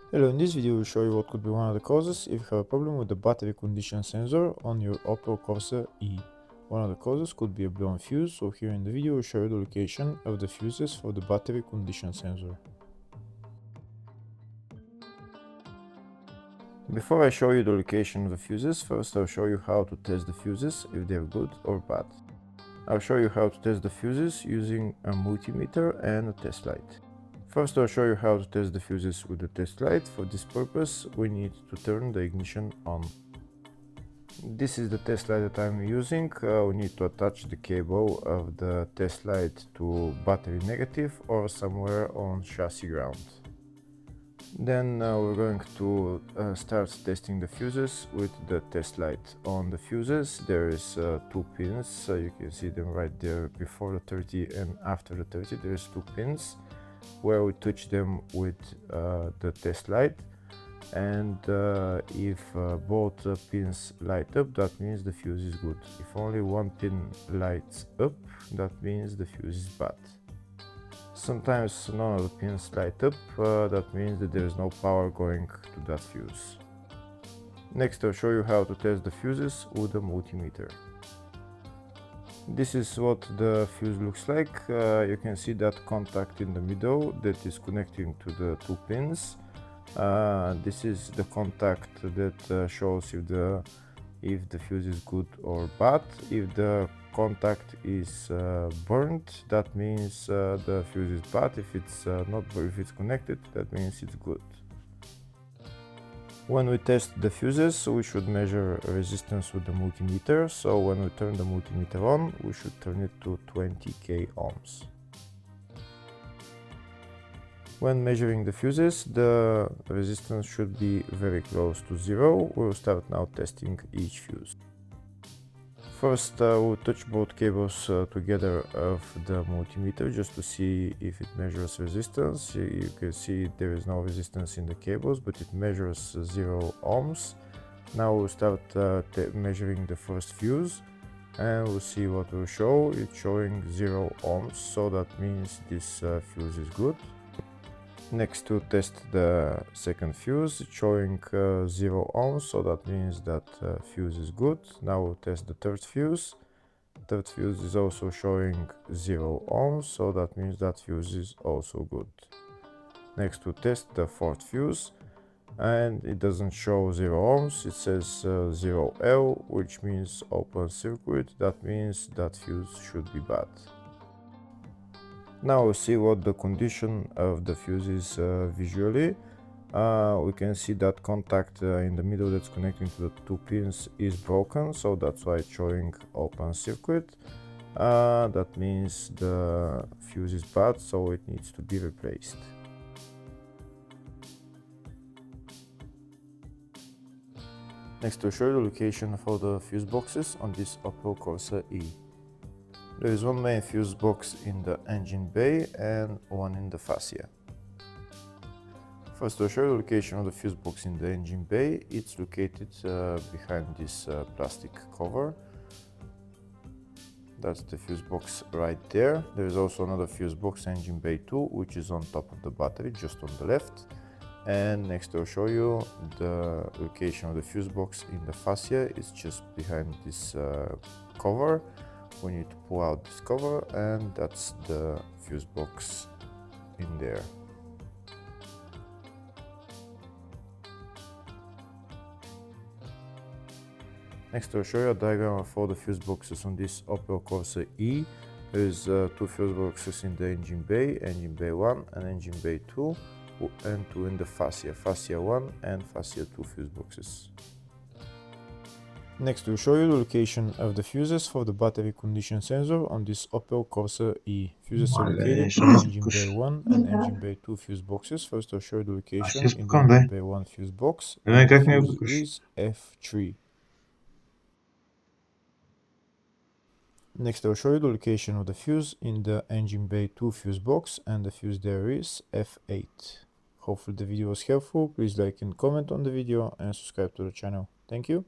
Hello, in this video we'll show you what could be one of the causes if you have a problem with the battery condition sensor on your Opel Corsa E. One of the causes could be a blown fuse, so here in the video we'll show you the location of the fuses for the battery condition sensor. Before I show you the location of the fuses, first I'll show you how to test the fuses, if they're good or bad. I'll show you how to test the fuses using a multimeter and a test light. First I'll show you how to test the fuses with the test light. For this purpose we need to turn the ignition on. This is the test light that I'm using. We need to attach the cable of the test light to battery negative or somewhere on chassis ground. Then we're going to start testing the fuses with the test light. On the fuses there is two pins, you can see them right there before the 30 and after the 30. There's two pins where we touch them with the test light, and if both pins light up, that means the fuse is good. If only one pin lights up, that means the fuse is bad. Sometimes none of the pins light up, that means that there is no power going to that fuse. Next I'll show you how to test the fuses with a multimeter. This is what the fuse looks like. You can see that contact in the middle that is connecting to the two pins. This is the contact that shows if the fuse is good or bad. If the contact is burnt, that means the fuse is bad. If it's not, if it's connected, that means it's good. When we test the fuses, we should measure resistance with the multimeter. So when we turn the multimeter on, we should turn it to 20k ohms. When measuring the fuses, the resistance should be very close to zero. We'll start now testing each fuse. First we'll touch both cables together of the multimeter just to see if it measures resistance. You can see there is no resistance in the cables, but it measures 0 ohms. Now we'll start measuring the first fuse, and we'll see what will show. It's showing 0 ohms, so that means this fuse is good. Next to test the second fuse, it's showing 0 ohms, so that means that fuse is good. Now we'll test the third fuse. Third fuse is also showing 0 ohms, so that means that fuse is also good. Next we'll test the fourth fuse, and it doesn't show 0 ohms, it says 0L, which means open circuit. That means that fuse should be bad. Now we'll see what the condition of the fuse is visually. We can see that contact in the middle that's connecting to the two pins is broken, so that's why it's showing open circuit. That means the fuse is bad, so it needs to be replaced. Next I'll show you the location for the fuse boxes on this Opel Corsa E. There is one main fuse box in the engine bay and one in the fascia. First I'll show you the location of the fuse box in the engine bay. It's located behind this plastic cover. That's the fuse box right there. There is also another fuse box, engine bay 2, which is on top of the battery, just on the left. And next I'll show you the location of the fuse box in the fascia. It's just behind this cover. We need to pull out this cover, and that's the fuse box in there. Next I'll show you a diagram of all the fuse boxes on this Opel Corsa E. There's two fuse boxes in the engine bay 1 and engine bay 2, and two in the fascia 1 and fascia 2 fuse boxes. Next we'll show you the location of the fuses for the battery condition sensor on this Opel Corsa E. Fuses are located in engine bay 1 and engine bay 2 fuse boxes. First I'll show you the location in the engine bay 1 fuse box, and the fuse is F3. Next I'll show you the location of the fuse in the engine bay 2 fuse box, and the fuse there is F8. Hopefully the video was helpful. Please like and comment on the video and subscribe to the channel. Thank you.